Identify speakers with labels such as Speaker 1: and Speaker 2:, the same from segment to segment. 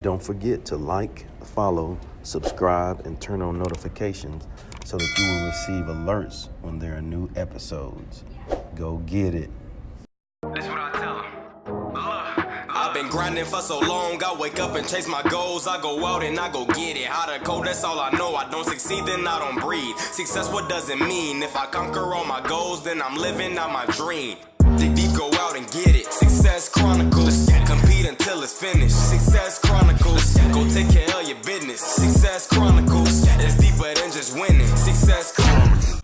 Speaker 1: Don't forget to like, follow, subscribe, and turn on notifications so that you will receive alerts when there are new episodes. Go get it.
Speaker 2: That's what I tell them. I've been grinding for so long, I wake up and chase my goals. I go out and I go get it. Hot or cold, that's all I know. I don't succeed, then I don't breathe. Success, what does it mean? If I conquer all my goals, then I'm living out my dream. Dig deep, go out and get it. Success Chronicles. Compete until it's finished. Success Chronicles. Go take care of your business. Success Chronicles. It's deeper than just winning. Success Chronicles.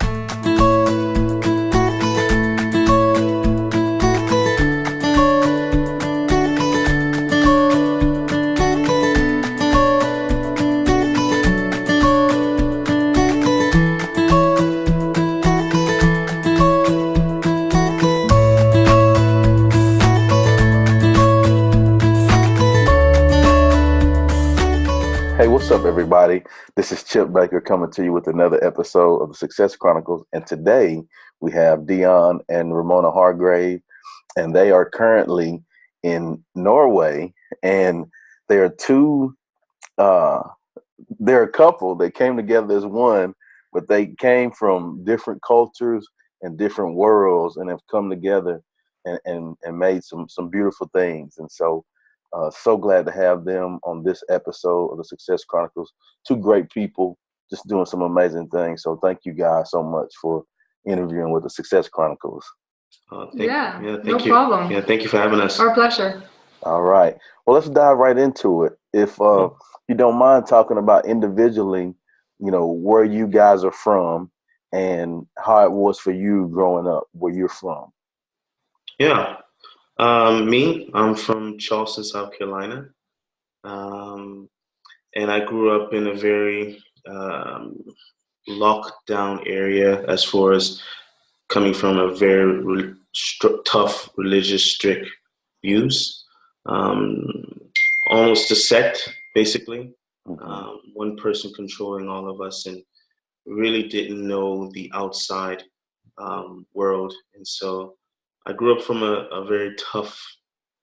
Speaker 1: Hey, what's up, everybody? This is Chip Baker coming to you with another episode of the Success Chronicles. And today we have Dion and Ramona Hargrave, and they are currently in Norway. And they are they're a couple. They came together as one, but they came from different cultures and different worlds and have come together and made some beautiful things. And so glad to have them on this episode of the Success Chronicles. Two great people just doing some amazing things. So thank you guys so much for interviewing with the Success Chronicles.
Speaker 3: Thank
Speaker 4: no
Speaker 3: you.
Speaker 4: problem.
Speaker 3: Yeah, thank you for having us.
Speaker 4: Our pleasure.
Speaker 1: All right. Well, let's dive right into it. If you don't mind talking about individually, where you guys are from and how it was for you growing up, where you're from.
Speaker 3: Yeah. I'm from Charleston, South Carolina. And I grew up in a very locked down area as far as coming from a very tough, religious, strict views. Almost a sect, basically. One person controlling all of us and really didn't know the outside world. And so I grew up from a very tough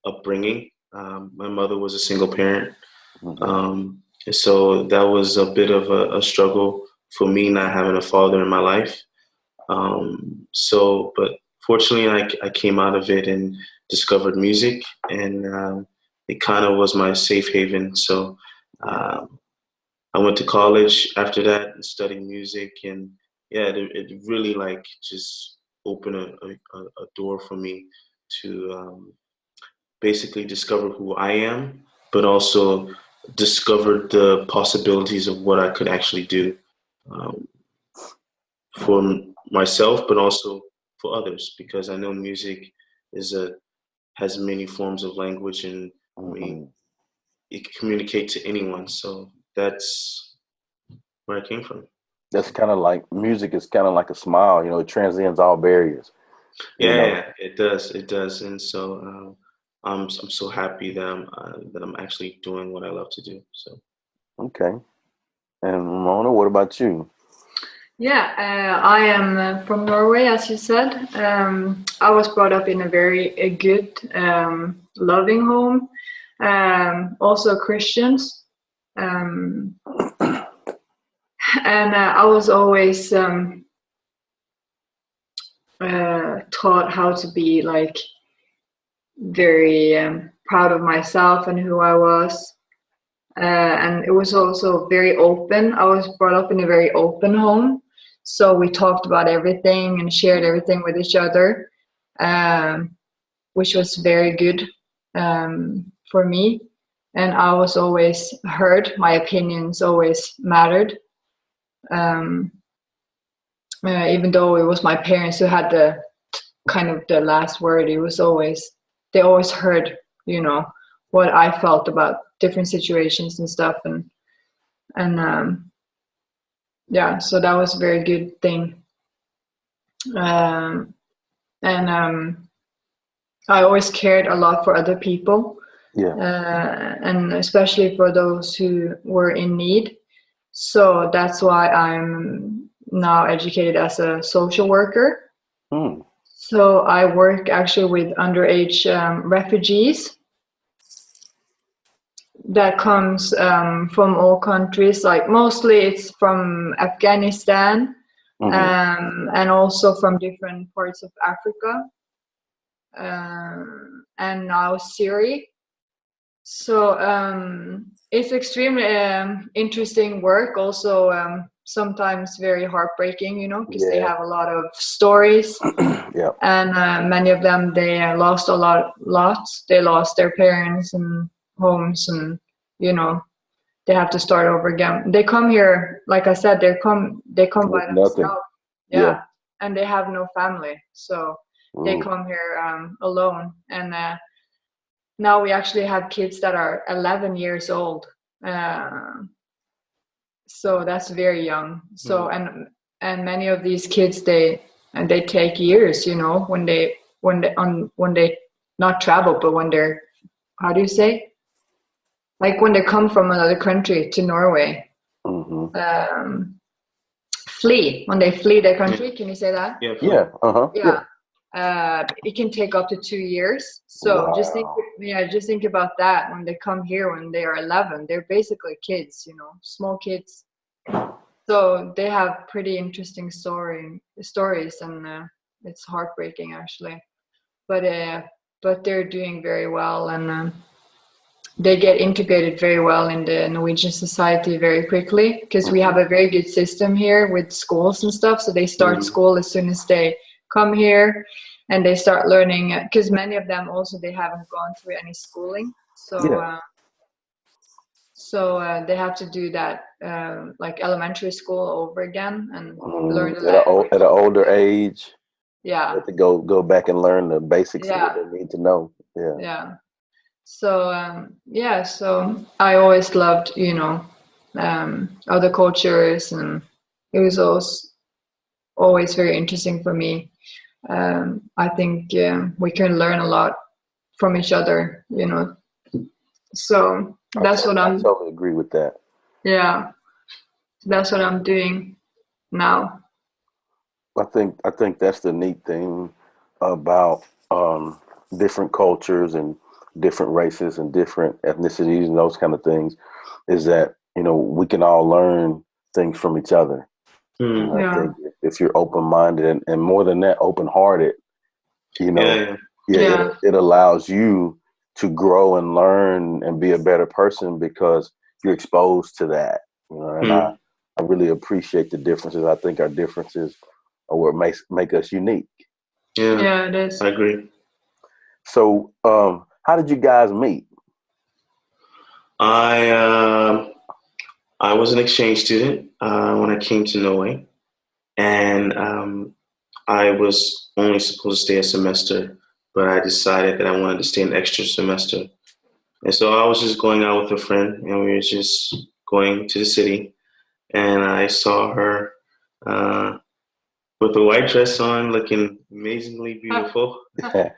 Speaker 3: upbringing. My mother was a single parent. And so that was a bit of a struggle for me not having a father in my life. But fortunately I came out of it and discovered music, and it kind of was my safe haven. So I went to college after that and studied music, and it really just opened a door for me to basically discover who I am, but also discover the possibilities of what I could actually do for myself, but also for others, because I know music has many forms of language, and it can communicate to anyone. So that's where I came from.
Speaker 1: That's kind of like music is kind of like a smile, it transcends all barriers.
Speaker 3: Yeah, it does. And so I'm so happy that I'm actually doing what I love to do. So
Speaker 1: okay. And Ramona, what about you?
Speaker 4: Yeah, I am from Norway, as you said. I was brought up in a very good, loving home. Also Christians. And I was always taught how to be very proud of myself and who I was. And it was also very open. I was brought up in a very open home. So we talked about everything and shared everything with each other, which was very good for me. And I was always heard. My opinions always mattered. Even though it was my parents who had the last word, they always heard, what I felt about different situations and stuff. So that was a very good thing. And I always cared a lot for other people. And especially for those who were in need. So that's why I'm now educated as a social worker. So I work actually with underage refugees. that comes from all countries. Like mostly it's from Afghanistan, and also from different parts of Africa, and now Syria. So it's extremely interesting work. Also, sometimes very heartbreaking, because they have a lot of stories.
Speaker 1: Yeah.
Speaker 4: And many of them, they lost a lot. They lost their parents and homes, and they have to start over again. They come here, like I said, they come by themselves. Yeah. And they have no family, so they come here alone. And now we actually have kids that are 11 years old. So that's very young. So and many of these kids, they take years, when they not travel, but when they're, how do you say, like when they come from another country to Norway, flee, when they flee their country. Can you say that?
Speaker 3: Yeah.
Speaker 4: It can take up to 2 years. So just think about that. When they come here, when they are 11, they're basically kids, small kids. So they have pretty interesting stories, and it's heartbreaking actually. But they're doing very well, and they get integrated very well in the Norwegian society very quickly, because we have a very good system here with schools and stuff. So they start school as soon as they come here, and they start learning, because many of them also, they haven't gone through any schooling. So they have to do that, like elementary school over again, and learn the language.
Speaker 1: At an older age.
Speaker 4: Yeah.
Speaker 1: Have to go back and learn the basics of what they need to know.
Speaker 4: Yeah. So so I always loved, other cultures, and it was always very interesting for me. I think we can learn a lot from each other, So that's what I
Speaker 1: totally agree with that.
Speaker 4: Yeah, that's what I'm doing now.
Speaker 1: I think that's the neat thing about different cultures and different races and different ethnicities and those kind of things, is that we can all learn things from each other. I think if you're open-minded and more than that, open-hearted, it allows you to grow and learn and be a better person because you're exposed to that. And I really appreciate the differences. I think our differences are what make us unique.
Speaker 4: Yeah, it is.
Speaker 3: I agree.
Speaker 1: So, how did you guys meet?
Speaker 3: I was an exchange student when I came to Norway, and I was only supposed to stay a semester, but I decided that I wanted to stay an extra semester. And so I was just going out with a friend, and we were just going to the city, and I saw her with a white dress on, looking amazingly beautiful. I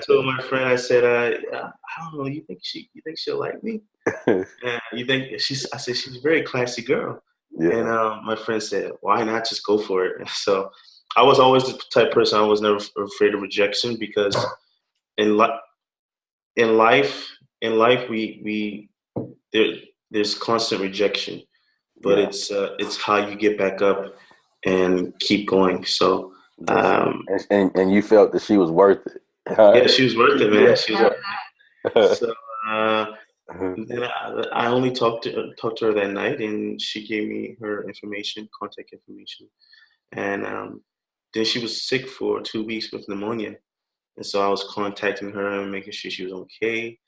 Speaker 3: told my friend, I said, I don't know, you think she'll like me? You think I said, she's a very classy girl. Yeah. And my friend said, why not just go for it? So I was always the type of person, I was never afraid of rejection, because in life, there's constant rejection, but it's how you get back up and keep going. So
Speaker 1: and you felt that she was worth it.
Speaker 3: Yeah, she was worth it, man. She was worth it. So then I only talked to her that night, and she gave me her contact information, and then she was sick for 2 weeks with pneumonia, and so I was contacting her and making sure she was okay,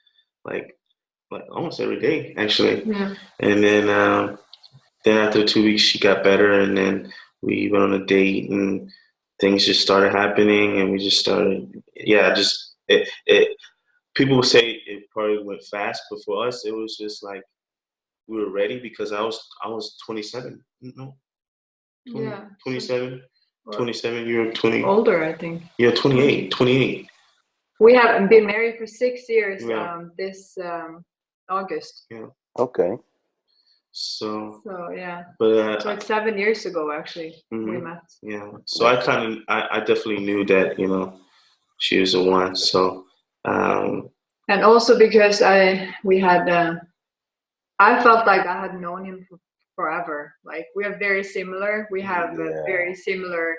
Speaker 3: like almost every day actually.
Speaker 4: Yeah.
Speaker 3: And then after 2 weeks she got better, and then we went on a date, and things just started happening, and we just started. People would say it probably went fast, but for us it was just like we were ready, because I was 27. No, 27. 27. You're 20.
Speaker 4: Older, I think.
Speaker 3: Yeah, 28. 28.
Speaker 4: We have been married for 6 years. This August.
Speaker 3: Yeah.
Speaker 1: Okay.
Speaker 3: So
Speaker 4: yeah.
Speaker 3: But
Speaker 4: so it's 7 years ago actually we met.
Speaker 3: Yeah. So I definitely knew that she was the one. So
Speaker 4: and also because we had I felt like I had known him for forever. Like we are very similar. We have a very similar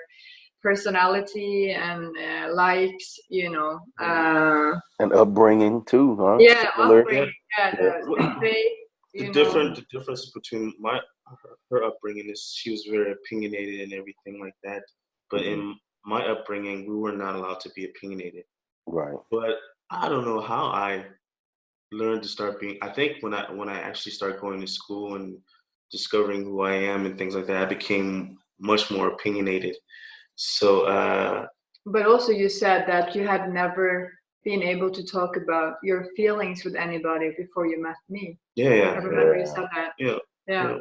Speaker 4: personality and likes, you know.
Speaker 1: And upbringing too, huh?
Speaker 4: Yeah,
Speaker 1: Similar.
Speaker 4: upbringing. Yeah, the faith.
Speaker 3: The
Speaker 4: You know.
Speaker 3: different the difference between her upbringing is she was very opinionated and everything like that. But in my upbringing, we were not allowed to be opinionated.
Speaker 1: Right.
Speaker 3: But I don't know how I learned to start being. I think when I actually started going to school and discovering who I am and things like that, I became much more opinionated. So
Speaker 4: But also, you said that you had never been able to talk about your feelings with anybody before you met me. I remember you said that. Yeah.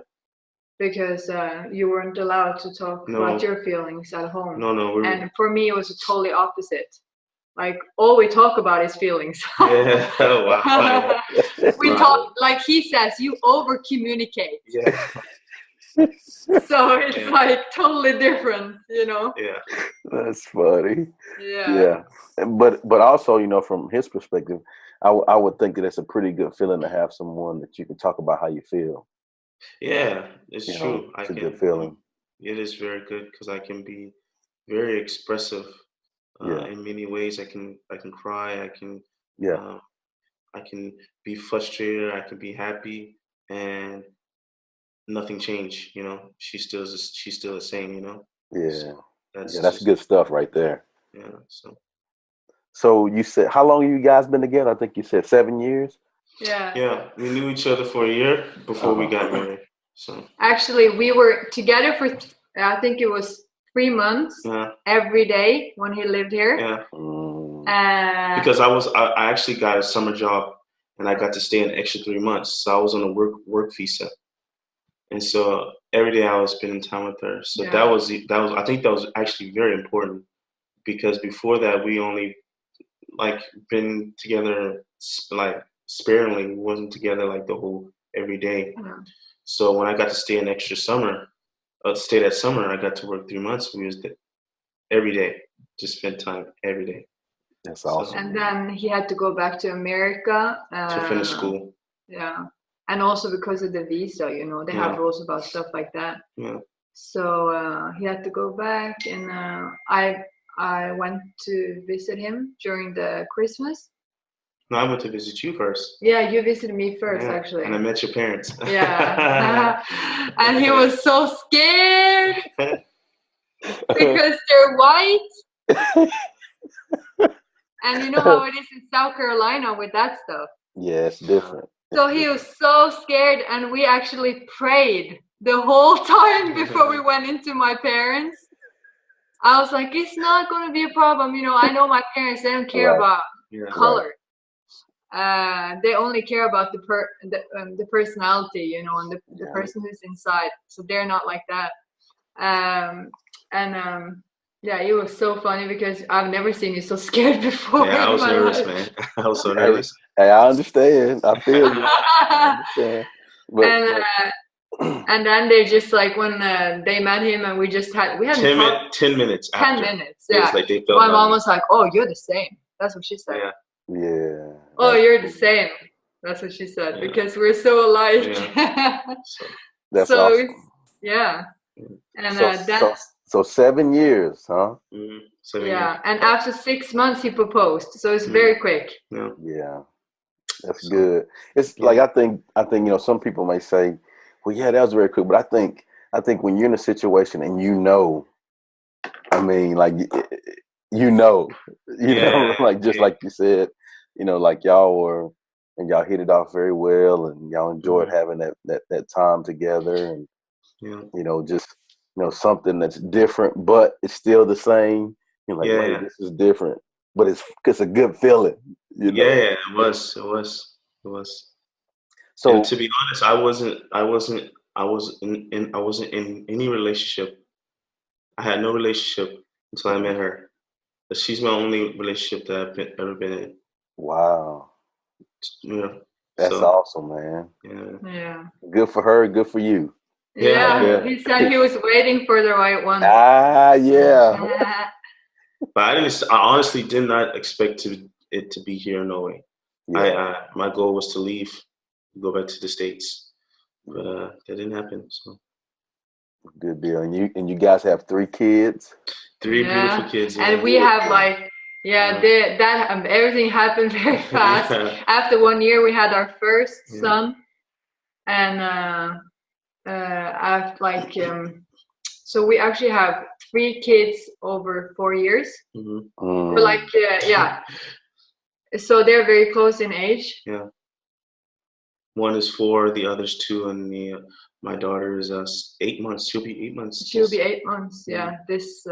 Speaker 4: Because you weren't allowed to talk about your feelings at home.
Speaker 3: No.
Speaker 4: And for me, it was totally opposite. Like all we talk about is feelings.
Speaker 3: Yeah. Wow.
Speaker 4: We talk, like he says, you over communicate.
Speaker 3: Yeah.
Speaker 4: So it's like totally different, you know.
Speaker 3: Yeah.
Speaker 1: That's funny.
Speaker 4: Yeah.
Speaker 1: But also, you know, from his perspective, I would think that it's a pretty good feeling to have someone that you can talk about how you feel.
Speaker 3: Yeah, it's
Speaker 1: You
Speaker 3: true.
Speaker 1: know, it's a good feeling.
Speaker 3: It is very good because I can be very expressive in many ways. I can cry. I can be frustrated. I can be happy, and nothing changed. You know, she's still the same. You know.
Speaker 1: Yeah.
Speaker 3: So that's
Speaker 1: that's good stuff right there.
Speaker 3: Yeah.
Speaker 1: So you said, how long have you guys been together? I think you said 7 years.
Speaker 4: Yeah.
Speaker 3: Yeah, we knew each other for a year before we got married. So
Speaker 4: actually, we were together for I think it was 3 months every day when he lived here.
Speaker 3: Yeah. Because I actually got a summer job and I got to stay an extra 3 months. So I was on a work visa, and so every day I was spending time with her. So that was I think that was actually very important because before that we only like been together like sparingly. We wasn't together like the whole every day. So when I got to stay an extra summer, stay that summer, I got to work 3 months. We was every day, just spent time every day.
Speaker 1: That's awesome.
Speaker 4: And then he had to go back to America
Speaker 3: to finish school.
Speaker 4: Yeah, and also because of the visa, you know, they have rules about stuff like that.
Speaker 3: Yeah.
Speaker 4: So he had to go back, and I went to visit him during the Christmas.
Speaker 3: No, I went to visit you first.
Speaker 4: Yeah, you visited me first, actually.
Speaker 3: And I met your parents.
Speaker 4: Yeah. And he was so scared because they're white. And you know how it is in South Carolina with that stuff.
Speaker 1: Yeah, it's different.
Speaker 4: So he was so scared, and we actually prayed the whole time before we went into my parents. I was like, it's not going to be a problem. You know, I know my parents, they don't care about color. They only care about the personality, you know, and the person who's inside. So they're not like that. Yeah, it was so funny because I've never seen you so scared before.
Speaker 3: Yeah, I was nervous, man. I was so nervous.
Speaker 1: Hey, I understand. I feel you. I understand.
Speaker 4: And then they just like when they met him, and we had
Speaker 3: 10 minutes.
Speaker 4: 10 minutes. Yeah.
Speaker 3: Like they felt
Speaker 4: my mom was like, "Oh, you're the same." That's what she said.
Speaker 1: Yeah.
Speaker 4: Oh, you're the same. That's what she said because we're so alike.
Speaker 1: That's awesome.
Speaker 4: Yeah. And
Speaker 1: so 7 years, huh?
Speaker 3: 7 years.
Speaker 4: And after 6 months he proposed, so it's very quick.
Speaker 1: Yeah, that's good. It's like I think you know, some people may say, well, yeah, that was very quick, but I think when you're in a situation and you know, I mean, like you know, like just like you said, you know, like y'all hit it off very well, and y'all enjoyed having that time together, and you know, just you know, something that's different, but it's still the same. You're like, wait, this is different, but it's a good feeling. You know?
Speaker 3: Yeah, it was. So and to be honest, I wasn't in any relationship. I had no relationship until I met her. But she's my only relationship that I've ever been in.
Speaker 1: Wow.
Speaker 3: Yeah.
Speaker 1: That's awesome, man.
Speaker 4: Yeah.
Speaker 1: Good for her. Good for you.
Speaker 4: Yeah. He said he was waiting for the right one.
Speaker 1: Yeah.
Speaker 3: But I honestly did not expect it to be here in Norway. My goal was to leave, go back to the States. but that didn't happen. So
Speaker 1: Good deal. And you guys have 3 kids.
Speaker 3: 3 beautiful kids. Yeah.
Speaker 4: And we have like, everything happened very fast. After 1 year, we had our first son, and after like, so we actually have 3 kids over 4 years. We're like, so they're very close in age.
Speaker 3: Yeah. One is 4, the other's 2, and my daughter is 8 months. She'll be 8 months.
Speaker 4: She'll be 8 months. Yeah, this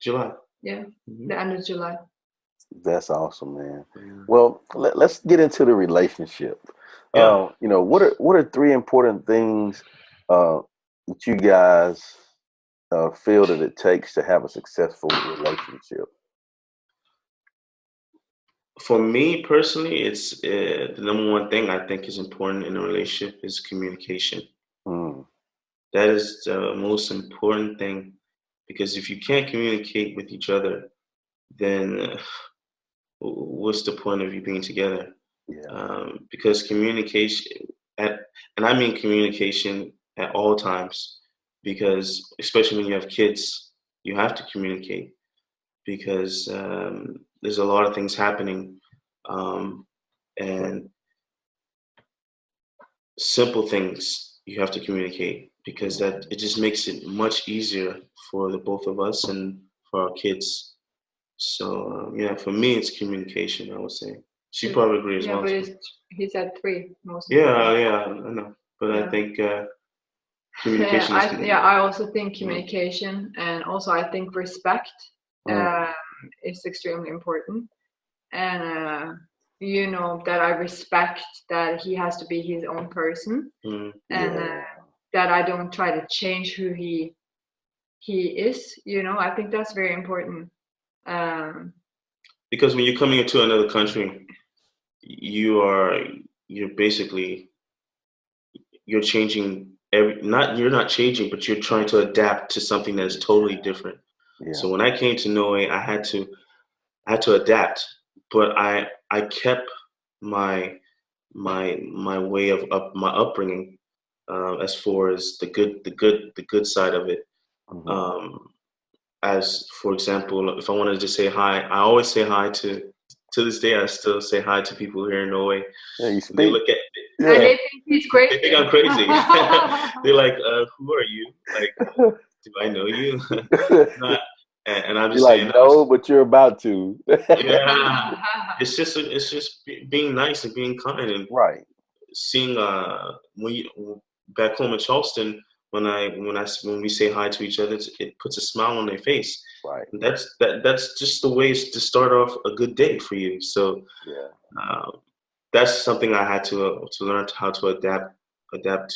Speaker 3: July.
Speaker 4: Yeah, the end of July.
Speaker 1: That's awesome, man. Well, let's get into the relationship. You know, what are 3 important things that you guys feel that it takes to have a successful relationship?
Speaker 3: For me personally, it's the number one thing I think is important in a relationship is communication. That is the most important thing, because if you can't communicate with each other, then what's the point of you being together? Because communication and I mean communication at all times, because especially when you have kids, you have to communicate, because there's a lot of things happening, and simple things you have to communicate, because that it just makes it much easier for the both of us and for our kids. So for me, it's communication. I would say she probably agrees as well.
Speaker 4: Yeah, but he said 3 most.
Speaker 3: Yeah, I know, but I think communication.
Speaker 4: I also think communication, and also I think respect is extremely important. And that I respect that he has to be his own person, and that I don't try to change who he is. I think that's very important.
Speaker 3: Because when you're coming into another country, you're basically changing you're not changing, but you're trying to adapt to something that is totally different. So when I came to Norway, I had to adapt, but I kept my way of my upbringing, as far as the good side of it. As for example, if I wanted to say hi, I always say hi to this day. I still say hi to people here in Norway.
Speaker 1: Yeah, you speak.
Speaker 3: They look at
Speaker 4: and they think he's crazy.
Speaker 3: They think I'm crazy. They're like, "Who are you? Like, do I know you?" And I'm just saying,
Speaker 1: no, but you're about to.
Speaker 3: It's just being nice and being kind, and seeing back home in Charleston, when we say hi to each other, it puts a smile on their face. Right. And that's just the ways to start off a good day for you. So that's something I had to learn how to adapt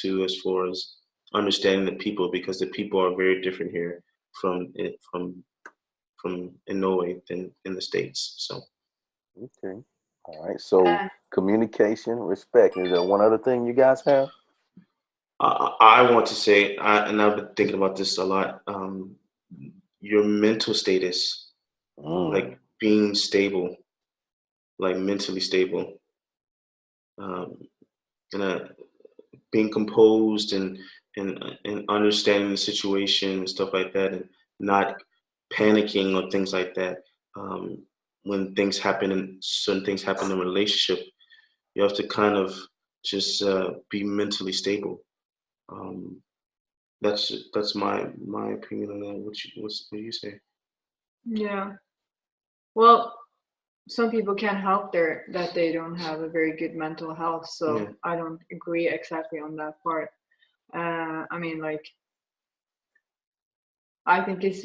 Speaker 3: to, as far as understanding the people, because the people are very different here from in Norway than in the States. So
Speaker 1: okay, all right. So communication, respect. Is there one other thing you guys have?
Speaker 3: I want to say, and I've been thinking about this a lot. Your mental status, like being stable, like mentally stable, and being composed and understanding the situation and stuff like that, and not panicking or things like that. When things happen and certain things happen in a relationship, you have to kind of just be mentally stable. That's my opinion on that. What do you say?
Speaker 4: Yeah. Well, some people can't help that they don't have a very good mental health. So I don't agree exactly on that part. I mean, like, I think it's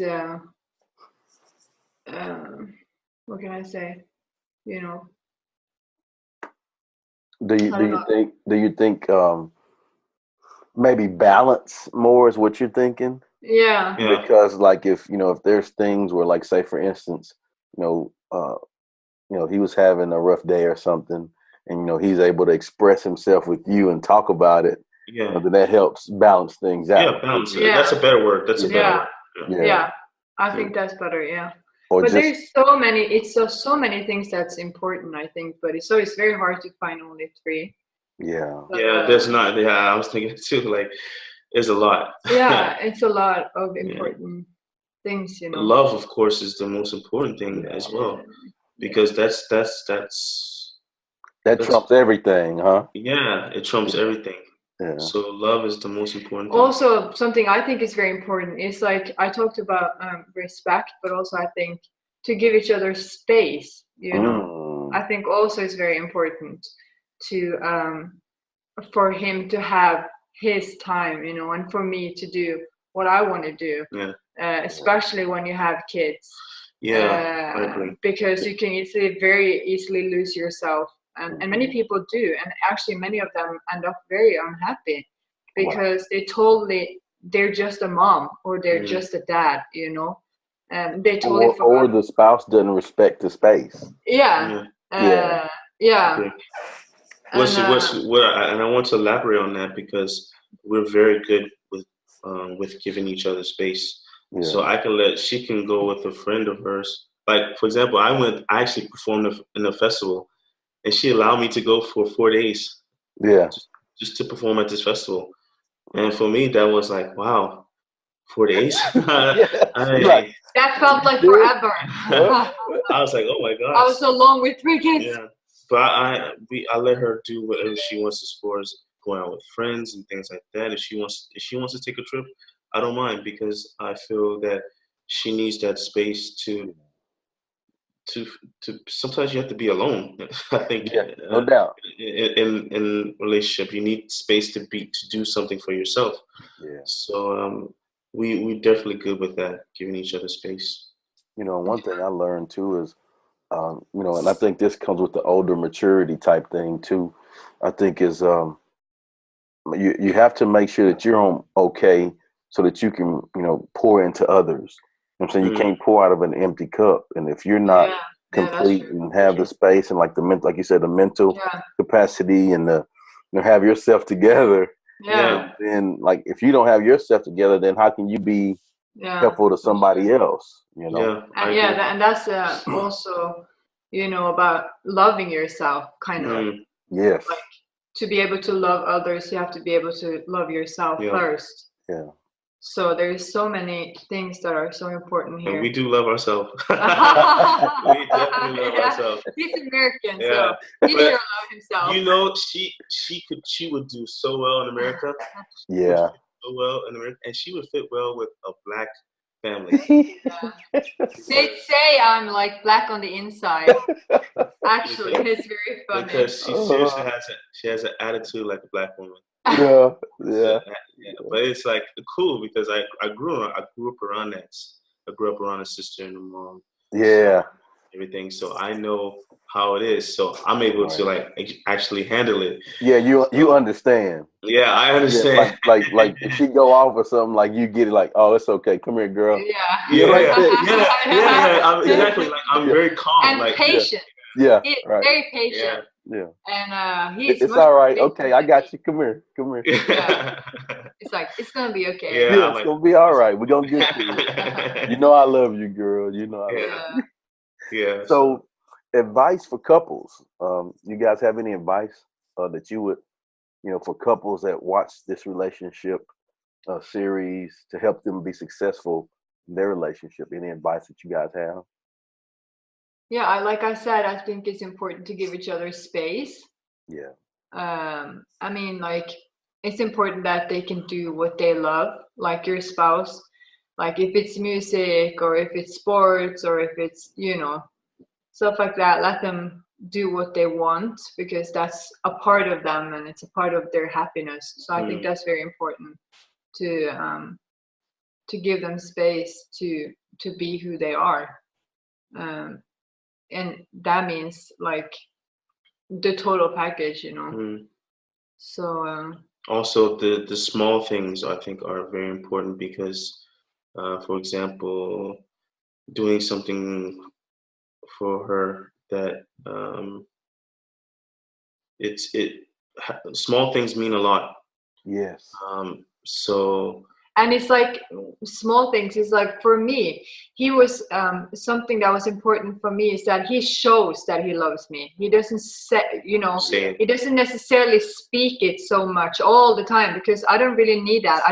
Speaker 4: what can I say?
Speaker 1: Do you think maybe balance more is what you're thinking?
Speaker 4: Yeah.
Speaker 1: Because like if there's things where, like, say for instance, he was having a rough day or something, and he's able to express himself with you and talk about it. Then that helps balance things out.
Speaker 3: Yeah, balance. Yeah. That's a better word. That's a better word.
Speaker 4: Yeah. I think that's better. Yeah. But there's so many. It's so many things that's important, I think. But it's very hard to find only 3.
Speaker 1: Yeah.
Speaker 4: But,
Speaker 3: Yeah, there's not. Yeah, I was thinking too. Like, there's a lot.
Speaker 4: yeah, it's a lot of
Speaker 3: Yeah.
Speaker 4: important things, you know.
Speaker 3: Love, of course, is the most important thing as well, because that's
Speaker 1: trumps everything, huh?
Speaker 3: yeah, it trumps everything.
Speaker 1: Yeah.
Speaker 3: So love is the most important thing.
Speaker 4: Also, something I think is very important is like I talked about respect, but also I think to give each other space, you know. I think also it's very important to for him to have his time, you know, and for me to do what I want to do.
Speaker 3: Yeah.
Speaker 4: Especially when you have kids.
Speaker 3: Yeah, I agree.
Speaker 4: Because you can very easily lose yourself. And many people do. And actually, many of them end up very unhappy because they're just a mom or they're just a dad, you know. And they totally forgot.
Speaker 1: Or the spouse doesn't respect the space.
Speaker 4: Yeah. Yeah.
Speaker 3: Okay. And I want to elaborate on that because we're very good with giving each other space. Yeah. So she can go with a friend of hers. Like, for example, I actually performed in a festival, and she allowed me to go for 4 days.
Speaker 1: Yeah.
Speaker 3: Just to perform at this festival. And for me, that was like, wow, 4 days.
Speaker 4: That felt like forever.
Speaker 3: I was like, oh my gosh.
Speaker 4: I was alone with 3 kids.
Speaker 3: Yeah. But I let her do whatever she wants as far as going out with friends and things like that. If she wants to take a trip, I don't mind, because I feel that she needs that space to sometimes you have to be alone. I think
Speaker 1: no doubt.
Speaker 3: In relationship, you need space to do something for yourself.
Speaker 1: Yeah.
Speaker 3: So we definitely good with that, giving each other space.
Speaker 1: You know, one thing I learned too is you know, and I think this comes with the older maturity type thing too. I think is you have to make sure that you're okay so that you can, you know, pour into others. You know what I'm saying? You can't pour out of an empty cup. And if you're not complete and have the space and like like you said, the mental capacity and the, you know, have yourself together.
Speaker 4: Yeah.
Speaker 1: Then like if you don't have yourself together, then how can you be helpful to somebody else? You know?
Speaker 4: Yeah. And that's also, you know, about loving yourself, kind of.
Speaker 1: Yes.
Speaker 4: Like, to be able to love others, you have to be able to love yourself first.
Speaker 1: Yeah.
Speaker 4: So there's so many things that are so important here.
Speaker 3: And we do love ourselves. We definitely love ourselves.
Speaker 4: He's American, so he sure love himself.
Speaker 3: You know, she would do so well in America.
Speaker 1: Yeah.
Speaker 3: So well in America, and she would fit well with a black family.
Speaker 4: They say I'm like black on the inside. Actually, it's very funny.
Speaker 3: Because she seriously has an attitude like a black woman.
Speaker 1: Yeah.
Speaker 3: But it's like cool because I grew up around that. I grew up around a sister and a mom.
Speaker 1: Yeah.
Speaker 3: So everything. So I know how it is. So I'm able to like actually handle it.
Speaker 1: Yeah, you understand.
Speaker 3: Yeah, I understand.
Speaker 1: Yeah, like if she go off or something, like you get it, like, oh, it's okay. Come here, girl.
Speaker 3: Yeah. Exactly. Like I'm very calm.
Speaker 4: And
Speaker 3: like
Speaker 4: patient.
Speaker 1: Yeah.
Speaker 4: He's very patient.
Speaker 1: Yeah.
Speaker 4: And
Speaker 1: it's all right. Okay, I got you. Come here.
Speaker 4: Yeah. It's like, it's gonna be okay.
Speaker 1: Yeah, it's gonna be all right. We're gonna get to it. You know I love you, girl. You know I love you.
Speaker 3: Yeah.
Speaker 1: So, advice for couples. You guys have any advice that you would, you know, for couples that watch this relationship series to help them be successful in their relationship? Any advice that you guys have?
Speaker 4: Yeah, like I said, I think it's important to give each other space.
Speaker 1: Yeah.
Speaker 4: I mean, like, it's important that they can do what they love, like your spouse. Like if it's music or if it's sports or if it's, you know, stuff like that, let them do what they want because that's a part of them and it's a part of their happiness. So I think that's very important to give them space to be who they are. And that means like the total package, you know. So
Speaker 3: also the small things I think are very important because for example, doing something for her that small things mean a lot.
Speaker 1: Yes.
Speaker 3: So
Speaker 4: And it's like small things. It's like, for me, he was something that was important for me is that he shows that he loves me. He doesn't say, he doesn't necessarily speak it so much all the time, because I don't really need that.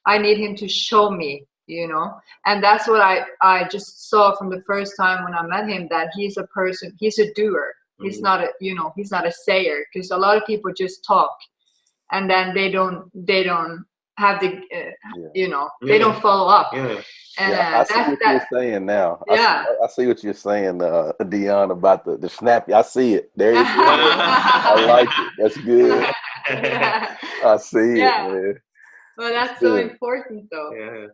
Speaker 4: I need him to show me, and that's what I just saw from the first time when I met him, that he's a person, he's a doer. He's not he's not a sayer, because a lot of people just talk and then they don't have the they don't follow up.
Speaker 1: I see what you're saying now. I see what you're saying, Dion, about the snap. I see it. There you go. I like it. That's good. I see it, man.
Speaker 4: Well, that's so important, though.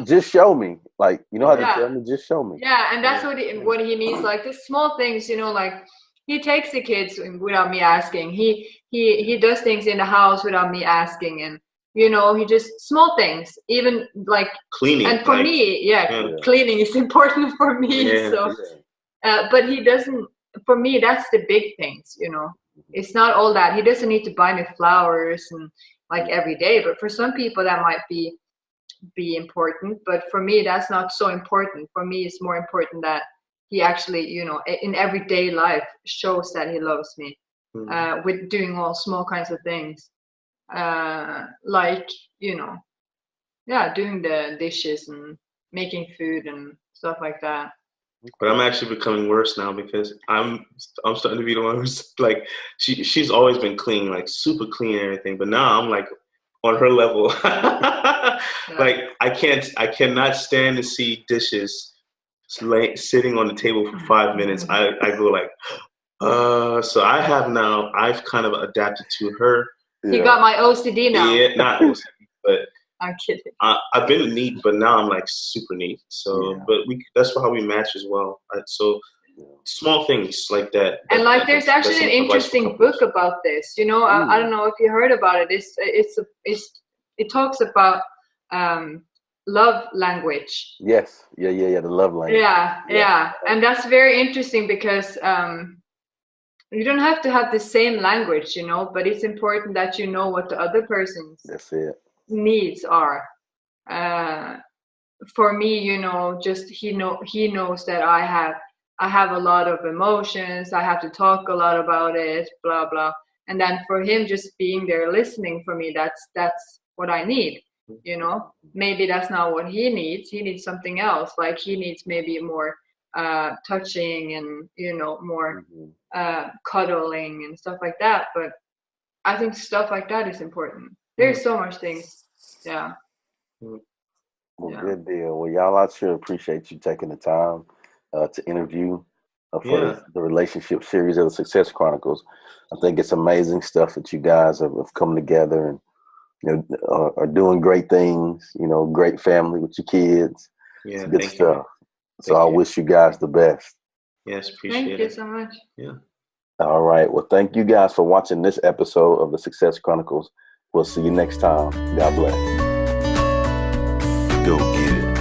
Speaker 1: Just show me. Like, you know how to tell me? Just show me.
Speaker 4: Yeah, and that's what he needs. Like the small things, like he takes the kids without me asking. He does things in the house without me asking, and he just small things, even like
Speaker 3: cleaning.
Speaker 4: And for me, cleaning is important for me. But he doesn't. For me, that's the big things. It's not all that. He doesn't need to buy me flowers and like every day. But for some people, that might be important. But for me, that's not so important. For me, it's more important that he actually, in everyday life, shows that he loves me with doing all small kinds of things. Like, doing the dishes and making food and stuff like that.
Speaker 3: But I'm actually becoming worse now, because I'm starting to be the one who's like, she's always been clean, like super clean and everything. But now I'm like on her level. Like I cannot stand to see dishes sitting on the table for 5 minutes. I go like, so I've kind of adapted to her.
Speaker 4: You got my OCD now.
Speaker 3: Yeah, not OCD, but
Speaker 4: I'm kidding.
Speaker 3: I've been neat, but now I'm like super neat. So, but that's how we match as well. So small things like that.
Speaker 4: And like, there's actually an interesting book about this. I don't know if you heard about it. It talks about love language.
Speaker 1: Yes. Yeah. The love language.
Speaker 4: Yeah. And that's very interesting, because you don't have to have the same language, but it's important that you know what the other person's needs are. For me, just he knows that I have a lot of emotions. I have to talk a lot about it, blah blah. And then for him, just being there listening for me, that's what I need. Maybe that's not what he needs. He needs something else. Like he needs maybe more touching and more cuddling and stuff like that. But I think stuff like that is important. There's so much things.
Speaker 1: Good deal. Well, y'all, I sure appreciate you taking the time to interview for the relationship series of the Success Chronicles. I think it's amazing stuff that you guys have come together and are doing great things. Great family with your kids. It's good stuff. So I wish you guys the best.
Speaker 3: Yes, appreciate it.
Speaker 4: Thank you so much.
Speaker 3: Yeah.
Speaker 1: All right. Well, thank you guys for watching this episode of the Success Chronicles. We'll see you next time. God bless. Go get it.